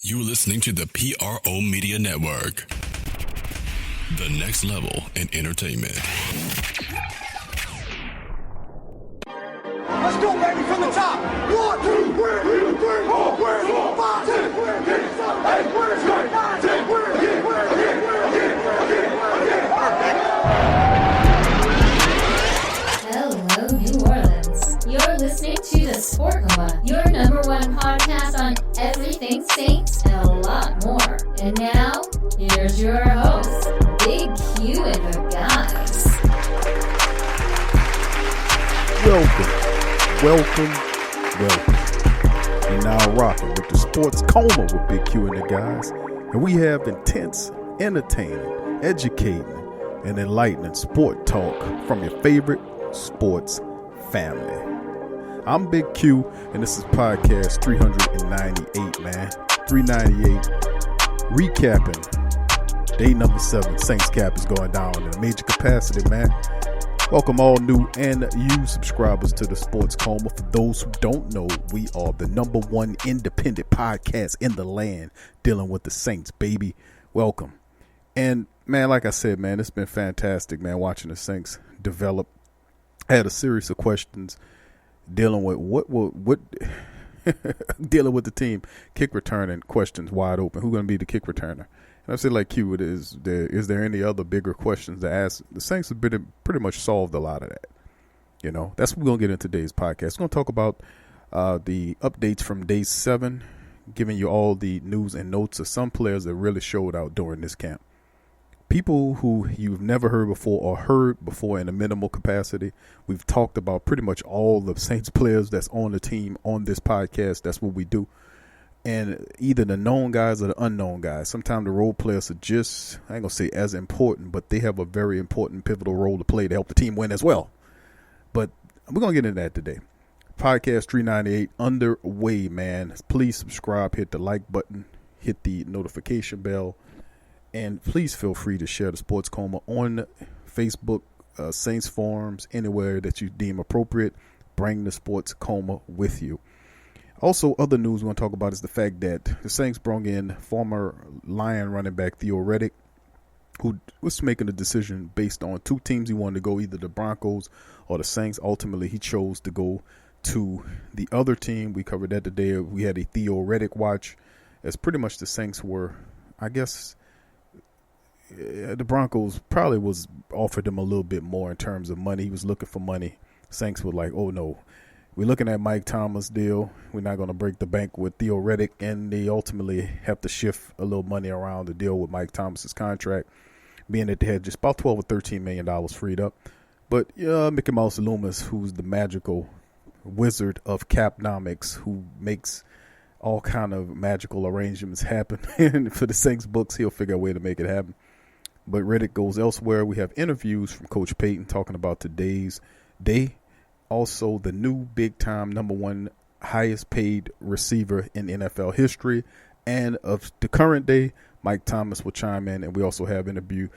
You're listening to the PRO Media Network. The next level in entertainment. Let's go, baby, from the top. 1, 2, 3, 4, 5, 6, 7, 8, 9, 10, Hello, New Orleans. You're listening to The Sport Coma, your number one podcast on everything Saints and a lot more. And now, here's your host, Big Q and the guys. Welcome. You're now rocking with the Sports Coma with Big Q and the guys. And we have intense, entertaining, educating, and enlightening sport talk from your favorite sports family. I'm Big Q, and this is podcast 398, man. 398, recapping day number 7. Saints cap is going down in a major capacity, man. Welcome all new and used subscribers to the Sports Coma. For those who don't know, we are the number one independent podcast in the land dealing with the Saints, baby. Welcome. And, man, like I said, man, it's been fantastic, man, watching the Saints develop. I had a series of questions dealing with what dealing with the team, kick returning questions wide open. Who's going to be the kick returner? And I say, like Q, is there any other bigger questions to ask? The Saints have pretty much solved a lot of that. You know, that's what we're going to get in today's podcast. We're going to talk about the updates from day 7, giving you all the news and notes of some players that really showed out during this camp. People who you've never heard before or heard before in a minimal capacity. We've talked about pretty much all the Saints players that's on the team on this podcast. That's what we do. And either the known guys or the unknown guys. Sometimes the role players are just, I ain't going to say as important, but they have a very important pivotal role to play to help the team win as well. But we're going to get into that today. Podcast 398 underway, man. Please subscribe, hit the like button, hit the notification bell. And please feel free to share the Sports Coma on Facebook, Saints forums, anywhere that you deem appropriate. Bring the Sports Coma with you. Also, other news we want to talk about is the fact that the Saints brought in former Lion running back Theo Riddick, who was making a decision based on 2 teams he wanted to go, either the Broncos or the Saints. Ultimately, he chose to go to the other team. We covered that today. We had a Theo Riddick watch, as pretty much the Saints were, I guess, the Broncos probably was offered him a little bit more in terms of money. He was looking for money. Saints were like, oh, no. We're looking at Mike Thomas deal. We're not going to break the bank with Theo Riddick, and they ultimately have to shift a little money around to deal with Mike Thomas's contract, being that they had just about $12 or $13 million freed up. But Mickey Mouse Loomis, who's the magical wizard of Capnomics, who makes all kind of magical arrangements happen and for the Saints books, he'll figure a way to make it happen. But Riddick goes elsewhere. We have interviews from Coach Payton talking about today's day. Also, the new big-time number 1 highest-paid receiver in NFL history. And of the current day, Mike Thomas will chime in. And we also have interview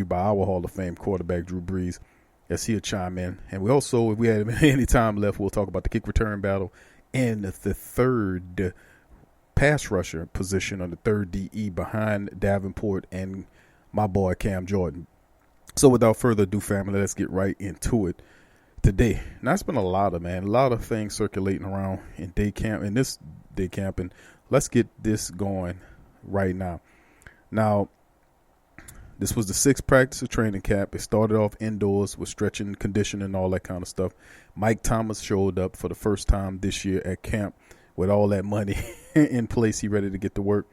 by our Hall of Fame quarterback, Drew Brees, as he'll chime in. And we also, if we have any time left, we'll talk about the kick return battle and the third pass rusher position on the third DE behind Davenport and my boy Cam Jordan. So without further ado, family, let's get right into it today. Now, it's been a lot of things circulating around in day camp, and let's get this going right now. Now, this was the 6th practice of training camp. It started off indoors with stretching, conditioning, all that kind of stuff. Mike Thomas showed up for the first time this year at camp with all that money in place. He ready to get to work.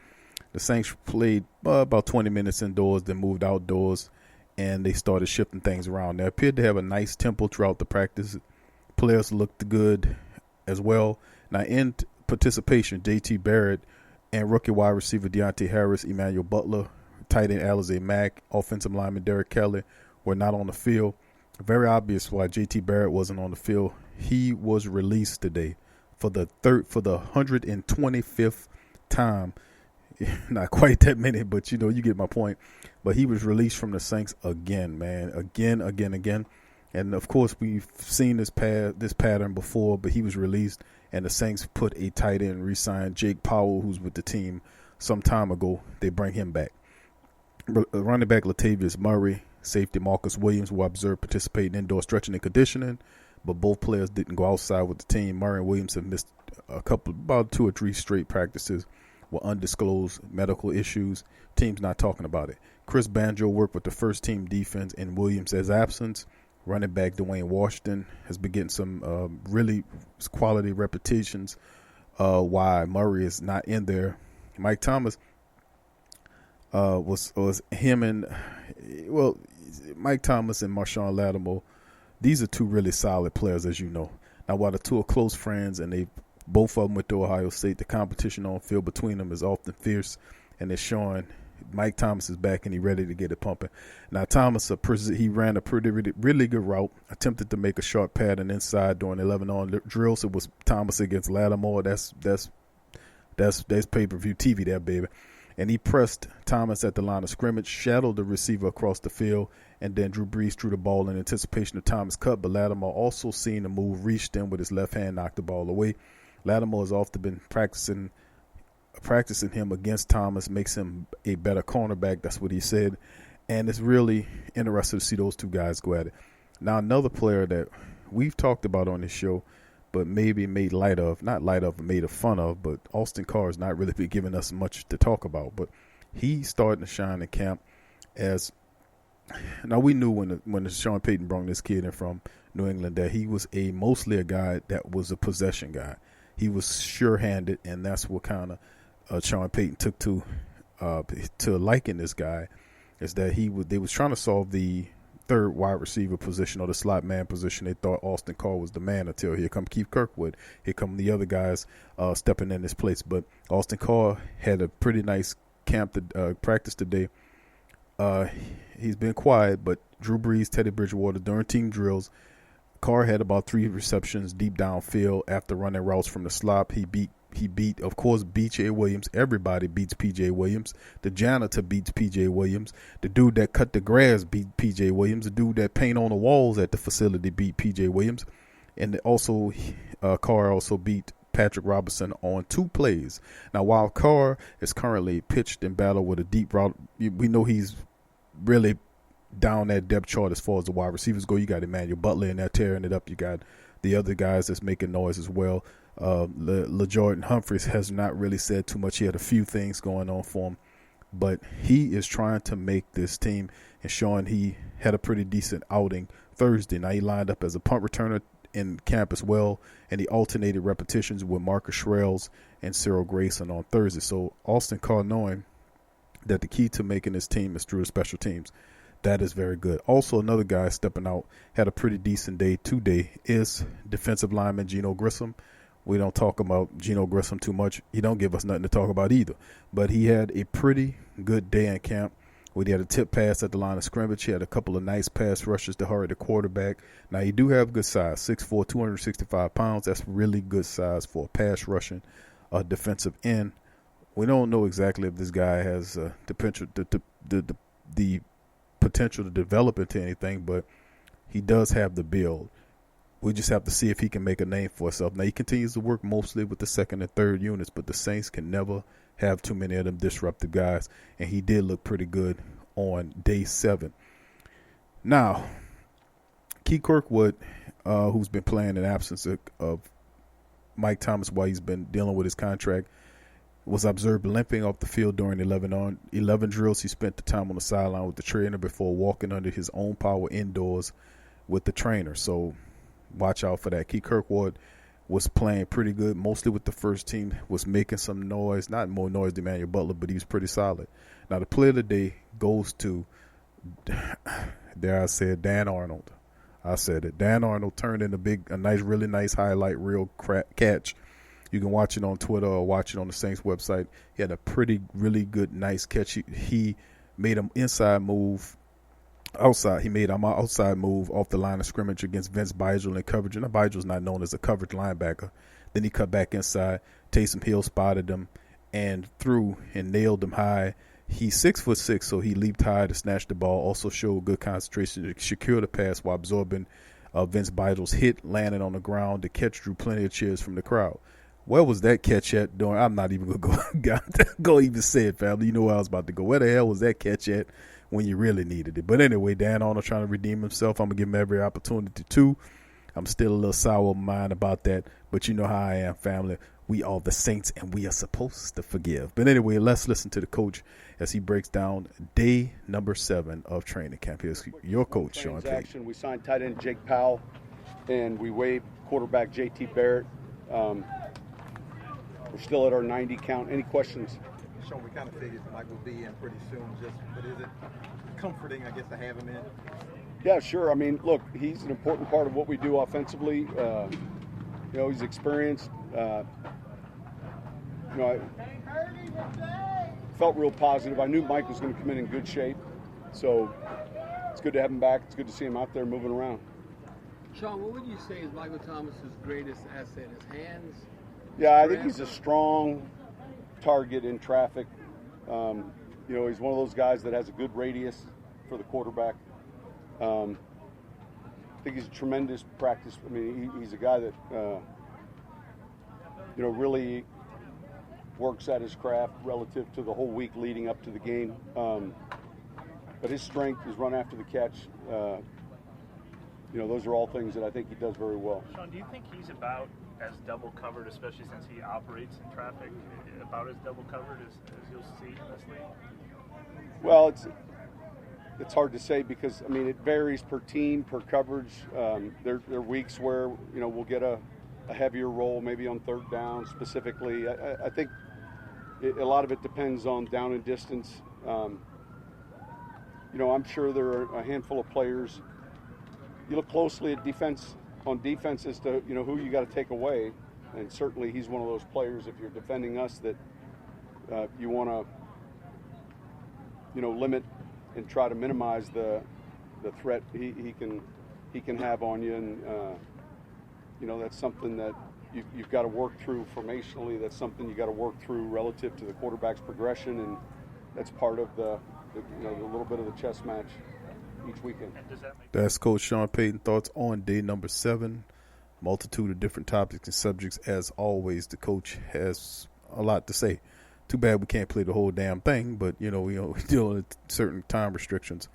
The Saints played about 20 minutes indoors, then moved outdoors, and they started shifting things around. They appeared to have a nice tempo throughout the practice. Players looked good as well. Now, in participation, J.T. Barrett and rookie wide receiver Deontay Harris, Emmanuel Butler, tight end Alize Mack, offensive lineman Derek Kelly were not on the field. Very obvious why J.T. Barrett wasn't on the field. He was released today for the 125th time. Not quite that many, but you get my point. But he was released from the Saints again, man. Again. And of course, we've seen this pattern before, but he was released, and the Saints put a tight end, re-signed Jake Powell, who's with the team some time ago, they bring him back. Running back Latavius Murray, safety Marcus Williams were observed participating in indoor stretching and conditioning, but both players didn't go outside with the team. Murray and Williams have missed about 2 or 3 straight practices with undisclosed medical issues. Team's not talking about it. Chris Banjo worked with the first team defense in Williams' absence. Running back Dwayne Washington has been getting some really quality repetitions why Murray is not in there. Mike Thomas was him and, well, Mike Thomas and Marshawn Lattimore, these are 2 really solid players, as you know. Now, while the 2 are close friends and they both of them went to Ohio State, the competition on field between them is often fierce, and it's showing. Mike Thomas is back and he's ready to get it pumping. Now, Thomas, he ran a really good route, attempted to make a short pattern inside during 11-on drills. It was Thomas against Lattimore. That's pay-per-view TV there, baby. And he pressed Thomas at the line of scrimmage, shadowed the receiver across the field, and then Drew Brees threw the ball in anticipation of Thomas' cut. But Lattimore also seen the move, reached in with his left hand, knocked the ball away. Lattimore has often been practicing him against Thomas, makes him a better cornerback. That's what he said. And it's really interesting to see those 2 guys go at it. Now, another player that we've talked about on this show, but maybe made fun of, but Austin Carr has not really been giving us much to talk about. But he's starting to shine in camp. Now, we knew when Sean Payton brought this kid in from New England that he was mostly a guy that was a possession guy. He was sure-handed, and that's what kind of Sean Payton took to liking this guy, is that they was trying to solve the 3rd wide receiver position or the slot man position. They thought Austin Carr was the man until here come Keith Kirkwood. Here come the other guys stepping in his place. But Austin Carr had a pretty nice camp practice today. He's been quiet, but Drew Brees, Teddy Bridgewater during team drills, Carr had about 3 receptions deep downfield after running routes from the slot. He beat, of course, B.J. Williams. Everybody beats P.J. Williams. The janitor beats P.J. Williams. The dude that cut the grass beat P.J. Williams. The dude that paint on the walls at the facility beat P.J. Williams. And also, Carr also beat Patrick Robinson on 2 plays. Now, while Carr is currently pitched in battle with a deep route, we know he's really down that depth chart as far as the wide receivers go. You got Emmanuel Butler in there tearing it up. You got the other guys that's making noise as well. LeJordan Humphreys has not really said too much. He had a few things going on for him, but he is trying to make this team, and showing he had a pretty decent outing Thursday. Now, he lined up as a punt returner in camp as well, and he alternated repetitions with Marcus Shrells and Cyril Grayson on Thursday. So Austin Carr, knowing that the key to making this team is through the special teams, that is very good. Also, another guy stepping out, had a pretty decent day today, is defensive lineman Geno Grissom. We don't talk about Geno Grissom too much. He don't give us nothing to talk about either. But he had a pretty good day in camp. He had a tip pass at the line of scrimmage. He had a couple of nice pass rushes to hurry the quarterback. Now, he do have good size, 6'4", 265 pounds. That's really good size for a pass rushing defensive end. We don't know exactly if this guy has the potential to develop into anything, but he does have the build. We just have to see if he can make a name for himself. Now, he continues to work mostly with the 2nd and 3rd units, but the Saints can never have too many of them disruptive guys, and he did look pretty good on day 7. Now, Keith Kirkwood, who's been playing in absence of Mike Thomas while he's been dealing with his contract, was observed limping off the field during 11 drills. He spent the time on the sideline with the trainer before walking under his own power indoors with the trainer. So watch out for that. Keith Kirkwood was playing pretty good, mostly with the first team, was making some noise, not more noise than Emmanuel Butler, but he was pretty solid. Now, the player of the day goes to, dare I say it, Dan Arnold. I said it. Dan Arnold turned in really nice highlight reel catch. You can watch it on Twitter or watch it on the Saints website. He had a really good, nice catch. He made an inside move outside. He made an outside move off the line of scrimmage against Vince Beigel in coverage. And Beigel's not known as a coverage linebacker. Then he cut back inside. Taysom Hill spotted him and threw and nailed him high. He's 6'6", so he leaped high to snatch the ball. Also showed good concentration to secure the pass while absorbing Vince Beigel's hit, landing on the ground. The catch drew plenty of cheers from the crowd. Where was that catch at? During, I'm not even going to go even say it, family. You know where I was about to go. Where the hell was that catch at when you really needed it? But anyway, Dan Arnold trying to redeem himself. I'm going to give him every opportunity to. I'm still a little sour in mind about that, but you know how I am, family. We are the Saints, and we are supposed to forgive. But anyway, let's listen to the coach as he breaks down day number 7 of training camp. Here's your coach, Sean Payton. We signed tight end Jake Powell, and we waived quarterback J.T. Barrett. We're still at our 90 count. Any questions? Sean, we kind of figured Mike would be in pretty soon. But is it comforting, I guess, to have him in? Yeah, sure. I mean, look, he's an important part of what we do offensively. He's experienced. I felt real positive. I knew Mike was going to come in good shape, so it's good to have him back. It's good to see him out there moving around. Sean, what would you say is Michael Thomas's greatest asset? His hands? Yeah, I think he's a strong target in traffic. He's one of those guys that has a good radius for the quarterback. I think he's a tremendous practice. I mean, he's a guy that, really works at his craft relative to the whole week leading up to the game. But his strength is run after the catch. Those are all things that I think he does very well. Sean, do you think he's about as double covered, especially since he operates in traffic, about as double covered as you'll see in this league? Well, it's hard to say because, it varies per team, per coverage. There are weeks where, we'll get a heavier role, maybe on third down specifically. I think a lot of it depends on down and distance. I'm sure there are a handful of players. You look closely at defense as to, who you got to take away. And certainly he's one of those players, if you're defending us, that you want to, limit and try to minimize the threat he can have on you. And, that's something that you've got to work through formationally. That's something you got to work through relative to the quarterback's progression. And that's part of the little bit of the chess match each weekend. That's Coach Sean Payton thoughts on day number 7. Multitude of different topics and subjects. As always, the coach has a lot to say. Too bad we can't play the whole damn thing, but we deal with certain time restrictions.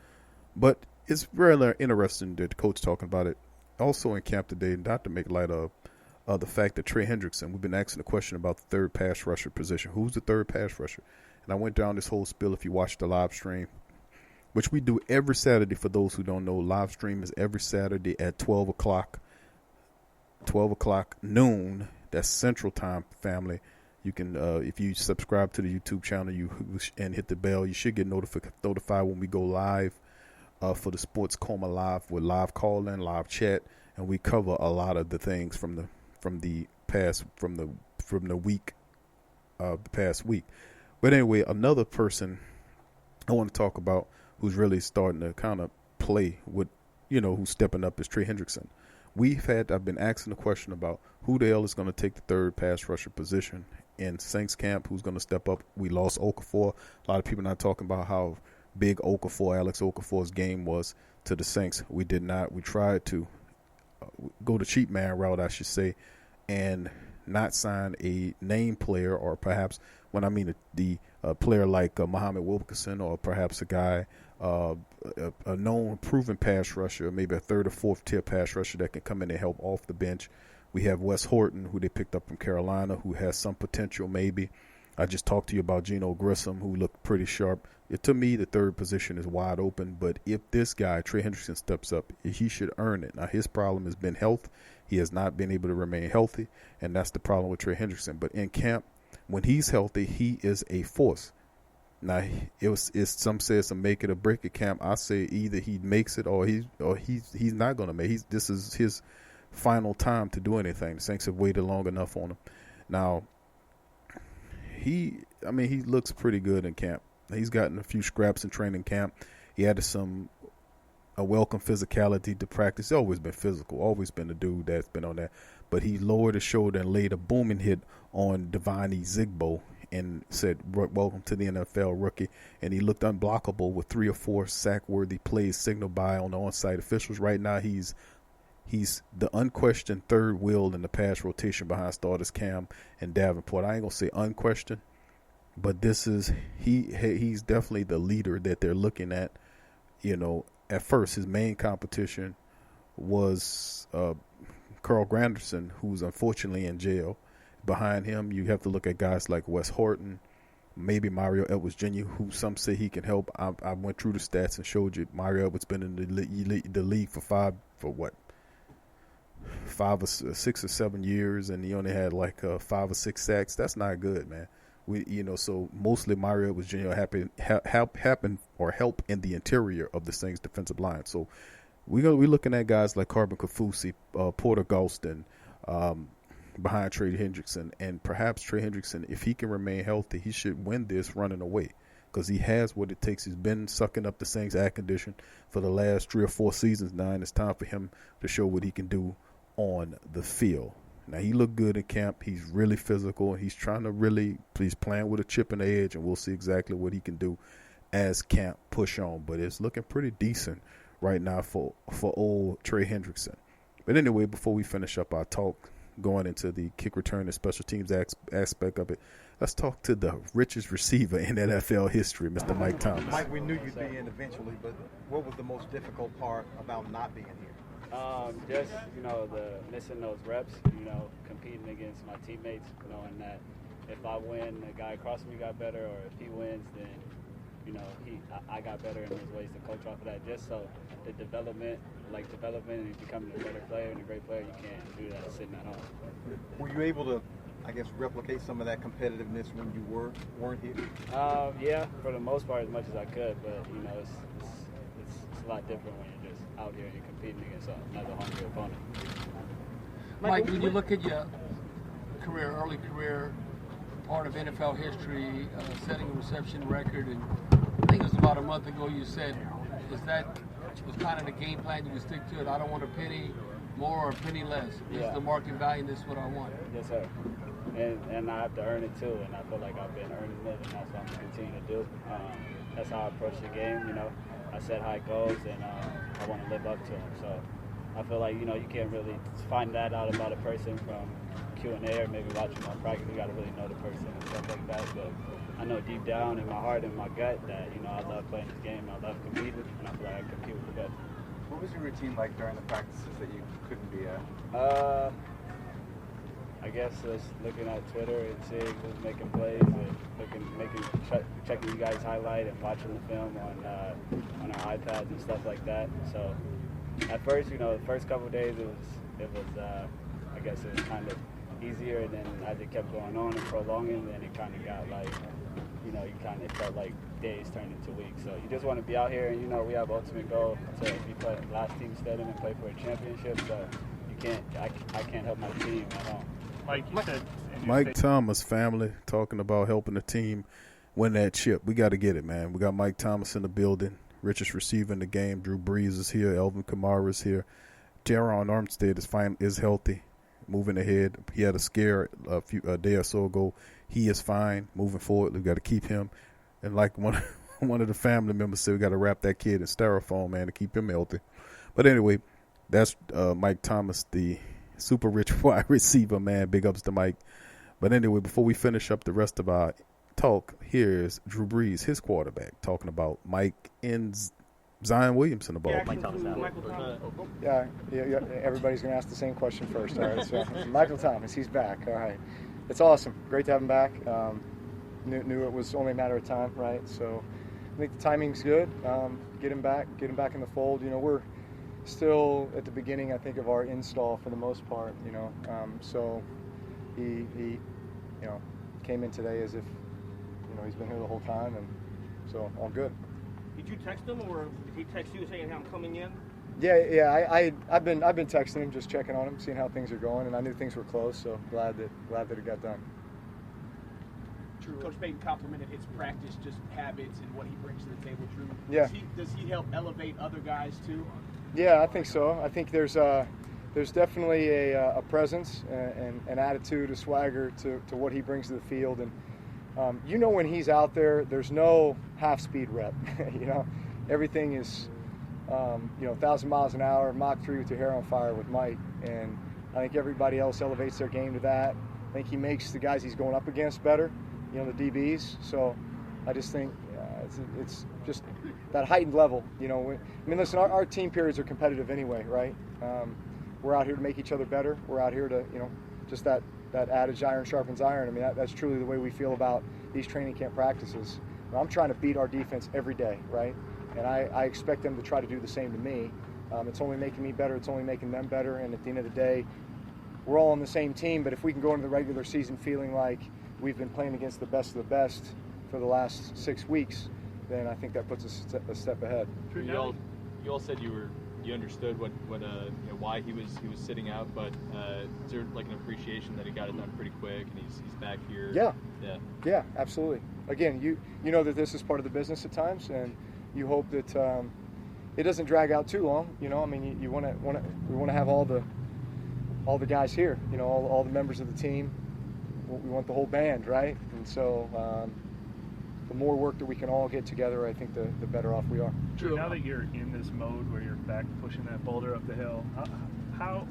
But it's really interesting that the coach talking about it. Also in camp today, not to make light of the fact that Trey Hendrickson, we've been asking the question about the third pass rusher position. Who's the third pass rusher? And I went down this whole spiel. If you watch the live stream, which we do every Saturday, for those who don't know, live stream is every Saturday at 12 o'clock noon. That's Central Time, family. You can, if you subscribe to the YouTube channel and hit the bell, you should get notified when we go live for the Sports Coma Live with live call-in, live chat, and we cover a lot of the things from the past week. But anyway, another person I want to talk about who's really starting to kind of play with, who's stepping up is Trey Hendrickson. I've been asking the question about who the hell is going to take the third pass rusher position in Saints camp, who's going to step up. We lost Okafor. A lot of people not talking about how big Alex Okafor's game was to the Saints. We did not. We tried to go the cheap man route, I should say, and not sign a name player, or perhaps when I mean the player like Muhammad Wilkerson, or perhaps a guy, a known proven pass rusher, maybe a third or fourth tier pass rusher that can come in and help off the bench. We have Wes Horton, who they picked up from Carolina, who has some potential maybe. I just talked to you about Geno Grissom, who looked pretty sharp. To me, the third position is wide open, but if this guy, Trey Hendrickson, steps up, he should earn it. Now, his problem has been health. He has not been able to remain healthy, and that's the problem with Trey Hendrickson. But in camp, when he's healthy, he is a force. Now, it's some say it's a make it or break it camp. I say either he makes it or he's not going to make it. This is his final time to do anything. The Saints have waited long enough on him. Now, he looks pretty good in camp. He's gotten a few scraps in training camp. He added a welcome physicality to practice. He's always been physical, always been the dude that's been on that. But he lowered his shoulder and laid a booming hit on Devine Zigbo and said, "Welcome to the NFL, rookie." And he looked unblockable with 3 or 4 sack-worthy plays signaled by on the on-site officials. Right now, he's He's the unquestioned third wheel in the pass rotation behind starters Cam and Davenport. I ain't gonna say unquestioned, but this is he's definitely the leader that they're looking at. You know, at first his main competition was Carl Granderson, who's unfortunately in jail. Behind him, you have to look at guys like Wes Horton, maybe Mario Edwards Jr., who some say he can help. I went through the stats and showed you Mario Edwards been in the league for 5 or 6 or 7 years, and he only had like 5 or 6 sacks. That's not good, man. So mostly Mario Edwards Jr. help in the interior of the Saints defensive line. So we're looking at guys like Carbon Kafusi, Porter Galston, behind Trey Hendrickson, and perhaps Trey Hendrickson, if he can remain healthy, he should win this running away because he has what it takes. He's been sucking up the Saints' air condition for the last 3 or 4 seasons now, and it's time for him to show what he can do on the field. Now, he looked good in camp. He's really physical, and he's playing with a chip in the edge, and we'll see exactly what he can do as camp push on. But it's looking pretty decent right now for old Trey Hendrickson. But anyway, before we finish up our talk, going into the kick return and special teams aspect of it, let's talk to the richest receiver in NFL history, Mr. Mike Thomas. Mike, we knew you'd be in eventually, but what was the most difficult part about not being here? Just, the missing those reps, competing against my teammates, knowing that if I win, the guy across from me got better, or if he wins, then, I got better, and there's ways to coach off of that. Just so the development and becoming a better player and a great player, you can't do that sitting at home. Were you able to, replicate some of that competitiveness when you weren't here? Yeah, for the most part, as much as I could, but, it's a lot different when you're just out here and you're competing against another hungry opponent. Mike, when you look at your early career, part of NFL history, setting a reception record, and I think it was about a month ago you said, was kind of the game plan you would stick to it? I don't want a penny more or a penny less. This is the market value, and this is what I want. Yes, sir. And I have to earn it too, and I feel like I've been earning it, and that's what I'm going to continue to do. That's how I approach the game, I set high goals, and I want to live up to them. So I feel like, you can't really find that out about a person from Q&A or maybe watching my practice. You got to really know the person and stuff like that. But I know deep down in my heart and my gut that, I love playing this game. I love competing, and I feel like I compete with the best. What was your routine like during the practices that you couldn't be at? I guess just looking at Twitter and seeing who's making plays and checking you guys' highlight and watching the film on our iPads and stuff like that. So at first, the first couple of days it was I guess it was kind of easier, and then as it kept going on and prolonging, then it kind of got like, it felt like days turned into weeks. So you just want to be out here, and we have ultimate goal to be last team standing and play for a championship. So I can't help my team at home. Mike Thomas family talking about helping the team win that chip. We got to get it, man. We got Mike Thomas in the building, richest receiver in the game. Drew Brees is here. Elvin Kamara is here. Jaron Armstead is healthy, moving ahead. He had a scare a day or so ago. He is fine, moving forward. We got to keep him. And like one of the family members said, we got to wrap that kid in styrofoam, man, to keep him healthy. But anyway, that's Mike Thomas, the super rich wide receiver, man. Big ups to Mike. But anyway, before we finish up the rest of our talk, here's Drew Brees, his quarterback, talking about Mike and Zion Williamson the ball. Yeah, everybody's going to ask the same question first. All right, so Michael Thomas, he's back. All right, it's awesome. Great to have him back. Knew it was only a matter of time, right? So I think the timing's good. Get him back in the fold. We're still at the beginning, I think, of our install for the most part. So he came in today as if he's been here the whole time, and so all good. Did you text him, or did he text you saying, "Hey, I'm coming in"? Yeah. I've been texting him, just checking on him, seeing how things are going, and I knew things were close, so glad that it got done. Drew, Coach Payton complimented his practice, just habits and what he brings to the table. Drew, yeah. Does he help elevate other guys too? Yeah, I think so. I think there's definitely a presence and an attitude, a swagger to what he brings to the field, and when he's out there, there's no half-speed rep. Everything is 1,000 miles an hour, Mach 3 with your hair on fire with Mike. And I think everybody else elevates their game to that. I think he makes the guys he's going up against better, the DBs. So I just think it's just that heightened level. Listen, our team periods are competitive anyway, right? We're out here to make each other better. We're out here to, just that adage, iron sharpens iron. I mean, that's truly the way we feel about these training camp practices. I'm trying to beat our defense every day, right? And I expect them to try to do the same to me. It's only making me better. It's only making them better. And at the end of the day, we're all on the same team. But if we can go into the regular season feeling like we've been playing against the best of the best for the last 6 weeks, then I think that puts us a step ahead. You all said you understood why he was sitting out, but is there like an appreciation that he got it done pretty quick and he's back here? Yeah, absolutely. Again, you know that this is part of the business at times, and you hope that it doesn't drag out too long. We want to have all the guys here. All the members of the team. We want the whole band, right? And so the more work that we can all get together, I think the better off we are. Drew, now that you're in this mode where you're back pushing that boulder up the hill, how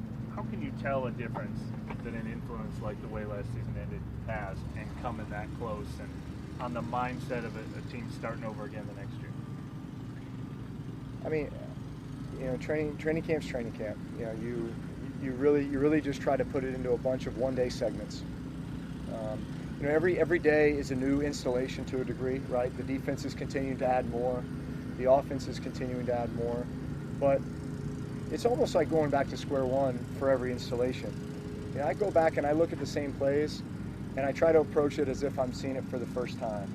can you tell a difference that an influence like the way last season ended has and coming that close and on the mindset of a team starting over again the next year? I mean, training camp's training camp. You really just try to put it into a bunch of one-day segments. Every day is a new installation to a degree, right? The defense is continuing to add more. The offense is continuing to add more. But it's almost like going back to square one for every installation. I go back and I look at the same plays and I try to approach it as if I'm seeing it for the first time,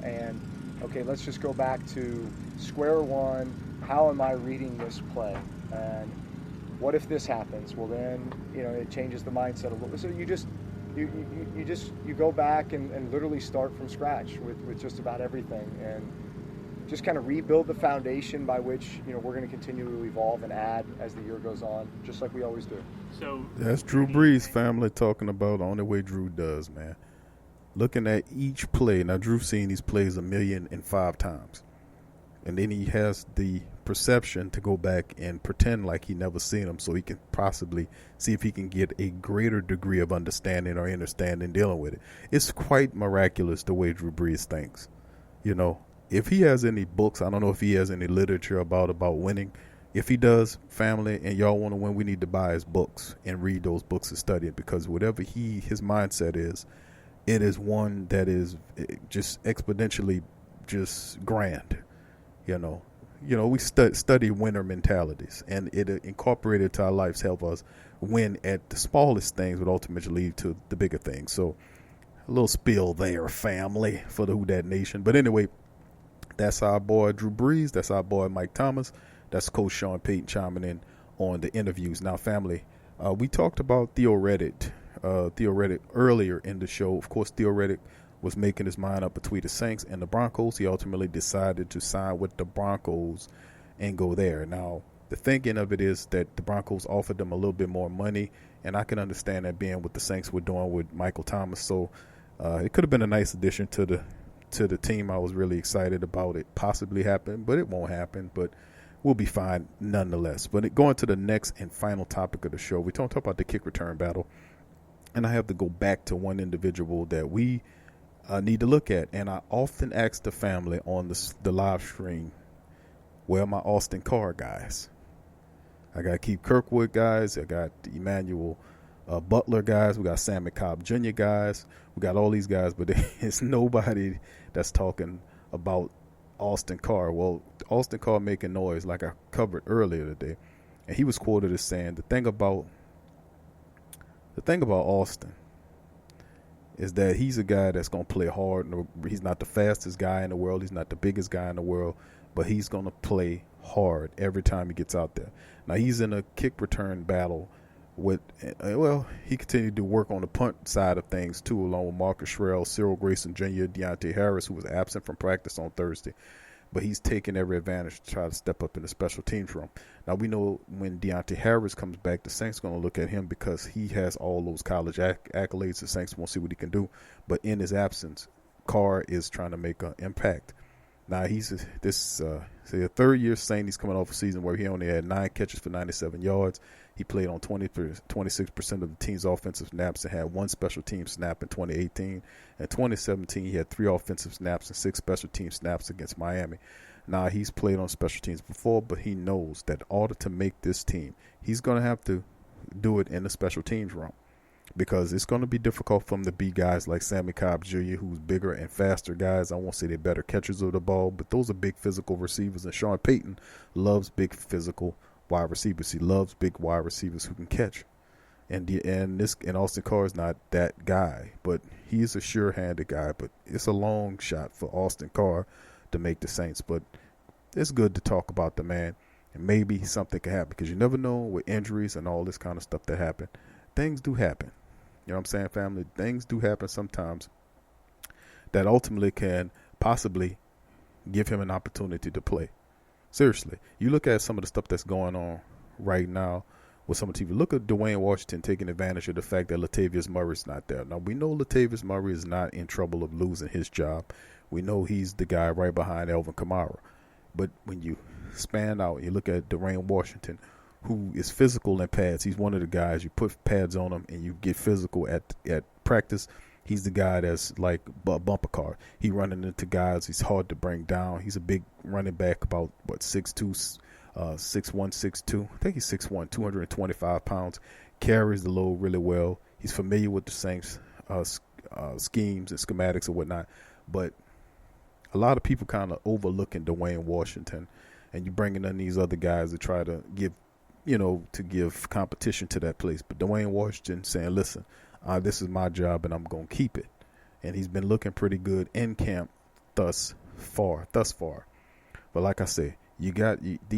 and okay, let's just go back to square one. How am I reading this play? And what if this happens? Well, then, it changes the mindset a little. So you go back and literally start from scratch with just about everything and just kind of rebuild the foundation by which, we're going to continue to evolve and add as the year goes on, just like we always do. So that's Drew Brees family talking about the only way Drew does, man. Looking at each play. Now, Drew's seen these plays 1,005 times. And then he has the perception to go back and pretend like he never seen them so he can possibly see if he can get a greater degree of understanding or understanding dealing with it. It's quite miraculous the way Drew Brees thinks. If he has any books, I don't know if he has any literature about winning. If he does, family, and y'all want to win, we need to buy his books and read those books and study it, because whatever his mindset is, it is one that is just exponentially just grand. We study winner mentalities, and it incorporated to our lives help us win at the smallest things, but ultimately lead to the bigger things. So a little spill there, family, for the Who Dat Nation. But anyway, that's our boy Drew Brees. That's our boy Mike Thomas. That's Coach Payton chiming in on the interviews. Now, family, we talked about Theo Reddick earlier in the show. Of course, Theo Reddick was making his mind up between the Saints and the Broncos. He ultimately decided to sign with the Broncos and go there. Now, the thinking of it is that the Broncos offered them a little bit more money, and I can understand that being what the Saints were doing with Michael Thomas. So it could have been a nice addition to the team. I was really excited about it possibly happening, but it won't happen. But we'll be fine nonetheless. But going to the next and final topic of the show, we don't talk about the kick return battle, and I have to go back to one individual that we need to look at. And I often ask the family on the live stream, where are my Austin Carr guys? I got Keith Kirkwood guys. I got Emmanuel Butler guys. We got Sam McCobb Jr. guys. We got all these guys, but there's nobody that's talking about Austin Carr. Well, Austin Carr making noise, like I covered earlier today, and he was quoted as saying the thing about Austin is that he's a guy that's going to play hard. He's not the fastest guy in the world. He's not the biggest guy in the world, but he's going to play hard every time he gets out there. Now, he's in a kick return battle with, he continued to work on the punt side of things too, along with Marcus Shrell, Cyril Grayson Jr., Deontay Harris, who was absent from practice on Thursday. But he's taking every advantage to try to step up in the special teams room. Now, we know when Deontay Harris comes back, the Saints are going to look at him because he has all those college accolades. The Saints won't see what he can do. But in his absence, Carr is trying to make an impact. Now he's a third-year Saint. He's coming off a season where he only had 9 catches for 97 yards. He played on 26% of the team's offensive snaps and had 1 special team snap in 2018. In 2017, he had 3 offensive snaps and 6 special team snaps against Miami. Now, he's played on special teams before, but he knows that in order to make this team, he's going to have to do it in the special teams realm, because it's going to be difficult for him to beat guys like Sammy Cobb Jr., who's bigger and faster guys. I won't say they're better catchers of the ball, but those are big physical receivers, and Sean Payton loves big physical wide receivers. He loves big wide receivers who can catch. And Austin Carr is not that guy, but he is a sure-handed guy. But it's a long shot for Austin Carr to make the Saints. But it's good to talk about the man, and maybe something can happen, because you never know with injuries and all this kind of stuff that happen. Things do happen. You know what I'm saying, family? Things do happen sometimes that ultimately can possibly give him an opportunity to play. Seriously, you look at some of the stuff that's going on right now with some of the TV. Look at Dwayne Washington taking advantage of the fact that Latavius Murray's not there. Now, we know Latavius Murray is not in trouble of losing his job. We know he's the guy right behind Alvin Kamara. But when you span out, you look at Dwayne Washington, who is physical in pads. He's one of the guys, you put pads on him and you get physical at practice. He's the guy that's like a bumper car. He running into guys. He's hard to bring down. He's a big running back, about 6'2", 6'1", 6'2". I think he's 6'1", 225 pounds. Carries the load really well. He's familiar with the Saints schemes and schematics and whatnot. But a lot of people kind of overlooking Dwayne Washington, and you bringing in these other guys to try to give competition to that place. But Dwayne Washington saying, listen, this is my job and I'm going to keep it. And he's been looking pretty good in camp thus far. But like I say,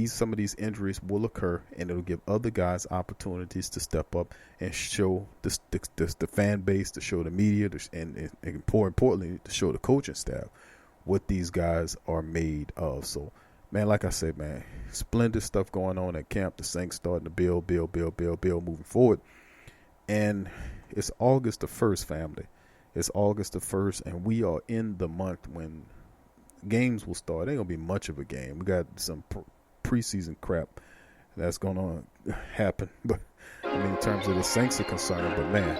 some of these injuries will occur, and it'll give other guys opportunities to step up and show the fan base, to show the media, and more importantly, to show the coaching staff what these guys are made of. So, man, like I said, man, splendid stuff going on at camp. The Saints starting to build moving forward. And it's August the 1st, family. It's August the 1st, and we are in the month when games will start. It ain't going to be much of a game. We got some preseason crap that's going to happen. But, I mean, in terms of the Saints are concerned, but, man,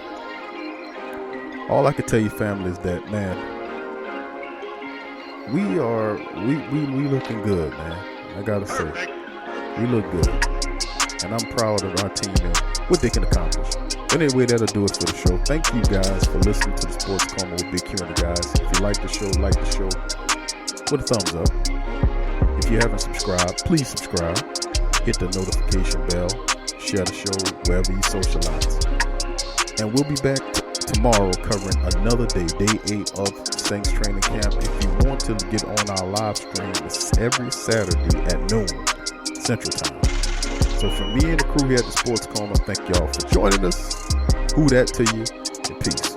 all I can tell you, family, is that, man, we looking good, man. I got to say, we look good. And I'm proud of our team and what they can accomplish. Anyway, that'll do it for the show. Thank you guys for listening to the Sports Coma with Big Q and the guys. If you like the show with a thumbs up. If you haven't subscribed, please subscribe. Hit the notification bell. Share the show wherever you socialize. And we'll be back tomorrow covering another day 8 of Saints training camp. If you want to get on our live stream, it's every Saturday at noon Central Time. So from me and the crew here at the Sports Coma, thank y'all for joining us. Who that to you, and peace.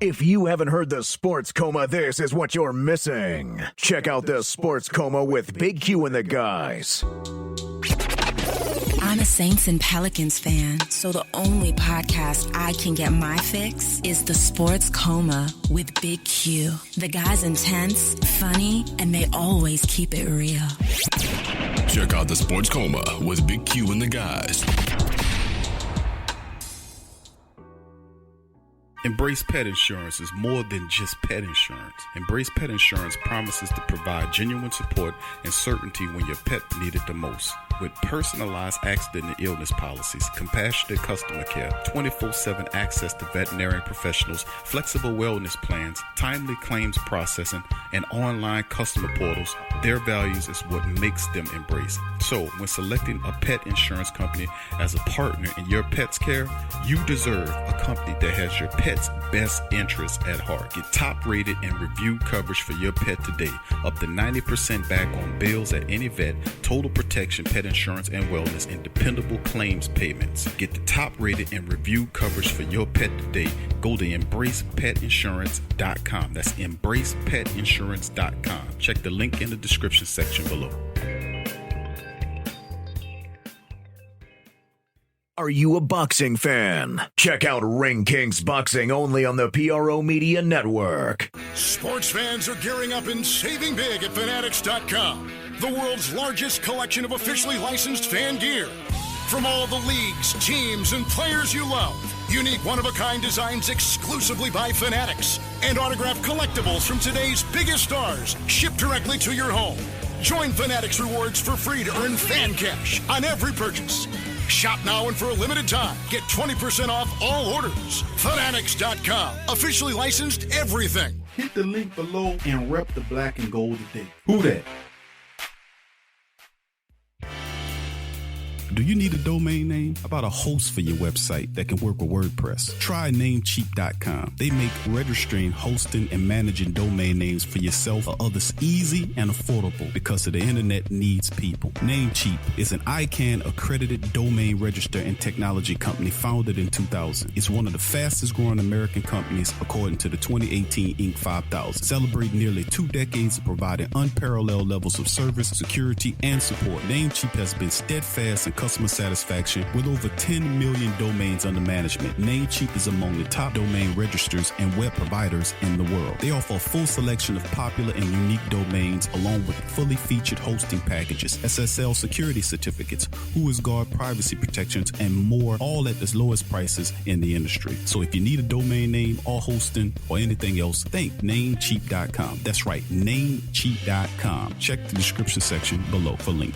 If you haven't heard the Sports Coma, this is what you're missing. Check out the Sports Coma with Big Q and the guys. I'm a Saints and Pelicans fan, so the only podcast I can get my fix is the Sports Coma with Big Q. The guy's intense, funny, and they always keep it real. Check out the Sports Coma with Big Q and the guys. Embrace Pet Insurance is more than just pet insurance. Embrace Pet Insurance promises to provide genuine support and certainty when your pet needed the most. With personalized accident and illness policies, compassionate customer care, 24/7 access to veterinary professionals, flexible wellness plans, timely claims processing, and online customer portals, their values is what makes them Embrace. So, when selecting a pet insurance company as a partner in your pet's care, you deserve a company that has your pet's best interests at heart. Get top-rated and reviewed coverage for your pet today. Up to 90% back on bills at any vet, total protection, pet insurance and wellness, and dependable claims payments. Get the top-rated and reviewed coverage for your pet today. Go to EmbracePetInsurance.com. That's EmbracePetInsurance.com. namecheapinsurance.com. Check the link in the description section below. Are you a boxing fan? Check out Ring Kings Boxing only on the PRO Media Network. Sports fans are gearing up and saving big at Fanatics.com, the world's largest collection of officially licensed fan gear. From all the leagues, teams, and players you love, unique one-of-a-kind designs exclusively by Fanatics, and autographed collectibles from today's biggest stars shipped directly to your home. Join Fanatics Rewards for free to earn fan cash on every purchase. Shop now and for a limited time, get 20% off all orders. Fanatics.com, officially licensed everything. Hit the link below and rep the black and gold today. Who that? Do you need a domain name? How about a host for your website that can work with WordPress? Try Namecheap.com. They make registering, hosting, and managing domain names for yourself or others easy and affordable because the internet needs people. Namecheap is an ICANN accredited domain register and technology company founded in 2000. It's one of the fastest growing American companies according to the 2018 Inc. 5000. Celebrating nearly 2 decades of providing unparalleled levels of service, security, and support. Namecheap has been steadfast in customer satisfaction with over 10 million domains under management. Namecheap is among the top domain registers and web providers in the world. They offer a full selection of popular and unique domains along with fully featured hosting packages, SSL security certificates, WhoisGuard privacy protections, and more, all at the lowest prices in the industry. So if you need a domain name or hosting or anything else, think Namecheap.com. That's right, Namecheap.com. Check the description section below for link.